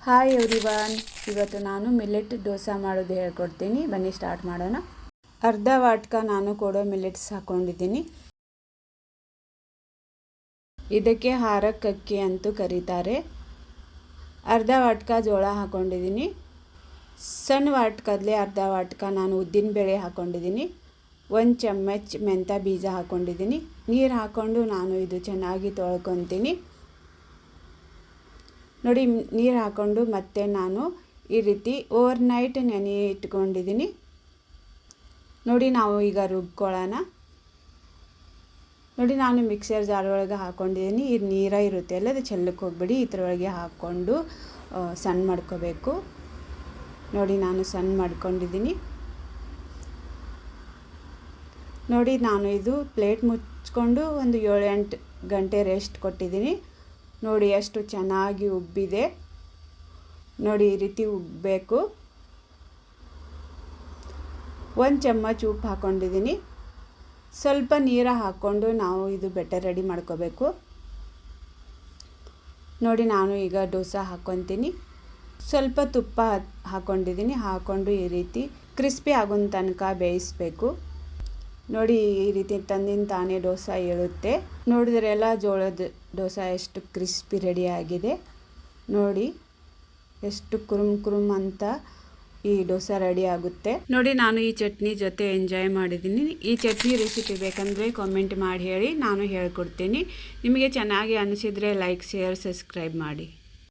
Hi everyone, ಇವತ್ತು ನಾನು millet dosa ಮಾಡೋದು ಹೇಳ್ಕೊಡ್ತೀನಿ. ಬನ್ನಿ ಸ್ಟಾರ್ಟ್ ಮಾಡೋಣ. ಅರ್ಧ ವಾಟ್ಕ ನಾನು ಕೊಡೋ ಮಿಲೆಟ್ಸ್ ಹಾಕ್ಕೊಂಡಿದ್ದೀನಿ. ಇದಕ್ಕೆ ಹಾರಕ್ಕಕ್ಕಿ ಅಂತೂ ಕರೀತಾರೆ. ಅರ್ಧ ವಾಟ್ಕ ಜೋಳ ಹಾಕ್ಕೊಂಡಿದ್ದೀನಿ. ಸಣ್ಣ ವಾಟ್ಕದಲ್ಲೇ ಅರ್ಧ ವಾಟ್ಕ ನಾನು ಉದ್ದಿನಬೇಳೆ ಹಾಕ್ಕೊಂಡಿದ್ದೀನಿ. 1 ಚಮಚ ಮೆಂತ್ಯ ಬೀಜ ಹಾಕ್ಕೊಂಡಿದ್ದೀನಿ. ನೀರು ಹಾಕ್ಕೊಂಡು ನಾನು ಇದು ಚೆನ್ನಾಗಿ ತೊಳ್ಕೊತೀನಿ. ನೋಡಿ, ನೀರು ಹಾಕ್ಕೊಂಡು ಮತ್ತೆ ನಾನು ಈ ರೀತಿ ಓವರ್ನೈಟ್ ನೆನೆ ಇಟ್ಕೊಂಡಿದ್ದೀನಿ. ನೋಡಿ, ನಾವು ಈಗ ರುಬ್ಕೊಳ್ಳೋಣ. ನೋಡಿ, ನಾನು ಮಿಕ್ಸರ್ ಜಾರ್ ಒಳಗೆ ಹಾಕ್ಕೊಂಡಿದ್ದೀನಿ. ಇದು ನೀರ ಇರುತ್ತೆ ಅಲ್ಲ, ಅದು ಚೆಲ್ಲಕ್ಕೆ ಹೋಗ್ಬಿಡಿ. ಇದರೊಳಗೆ ಹಾಕ್ಕೊಂಡು ಸಣ್ಣ ಮಾಡ್ಕೋಬೇಕು. ನೋಡಿ, ನಾನು ಸಣ್ಣ ಮಾಡ್ಕೊಂಡಿದ್ದೀನಿ. ನೋಡಿ, ನಾನು ಇದು ಪ್ಲೇಟ್ ಮುಚ್ಕೊಂಡು ಒಂದು 7-8 ಗಂಟೆ ರೆಸ್ಟ್ ಕೊಟ್ಟಿದ್ದೀನಿ. ನೋಡಿ ಎಷ್ಟು ಚೆನ್ನಾಗಿ ಉಬ್ಬಿದೆ. ನೋಡಿ, ಈ ರೀತಿ ಉಬ್ಬಬೇಕು. 1 ಚಮಚ ಉಪ್ಪು ಹಾಕ್ಕೊಂಡಿದ್ದೀನಿ. ಸ್ವಲ್ಪ ನೀರು ಹಾಕ್ಕೊಂಡು ನಾವು ಇದು ಬೆಟರ್ ರೆಡಿ ಮಾಡ್ಕೋಬೇಕು. ನೋಡಿ, ನಾನು ಈಗ ದೋಸೆ ಹಾಕ್ಕೊತೀನಿ. ಸ್ವಲ್ಪ ತುಪ್ಪ ಹಾಕ್ಕೊಂಡಿದ್ದೀನಿ. ಹಾಕ್ಕೊಂಡು ಈ ರೀತಿ ಕ್ರಿಸ್ಪಿ ಆಗೋ ತನಕ ಬೇಯಿಸಬೇಕು. ನೋಡಿ, ಈ ರೀತಿ ತಂದಿನ ತಾನೇ ದೋಸೆ ಏಳುತ್ತೆ. ನೋಡಿದ್ರೆಲ್ಲ ಜೋಳದ ದೋಸೆ ಎಷ್ಟು ಕ್ರಿಸ್ಪಿ ರೆಡಿ ಆಗಿದೆ. ನೋಡಿ, ಎಷ್ಟು ಕುರುಮ್ ಅಂತ ಈ ದೋಸೆ ರೆಡಿ ಆಗುತ್ತೆ. ನೋಡಿ, ನಾನು ಈ ಚಟ್ನಿ ಜೊತೆ ಎಂಜಾಯ್ ಮಾಡಿದ್ದೀನಿ. ಈ ಚಟ್ನಿ ರೆಸಿಪಿ ಬೇಕಂದರೆ ಕಾಮೆಂಟ್ ಮಾಡಿ ಹೇಳಿ, ನಾನು ಹೇಳ್ಕೊಡ್ತೀನಿ. ನಿಮಗೆ ಚೆನ್ನಾಗಿ ಅನಿಸಿದರೆ ಲೈಕ್, ಶೇರ್, ಸಬ್ಸ್ಕ್ರೈಬ್ ಮಾಡಿ.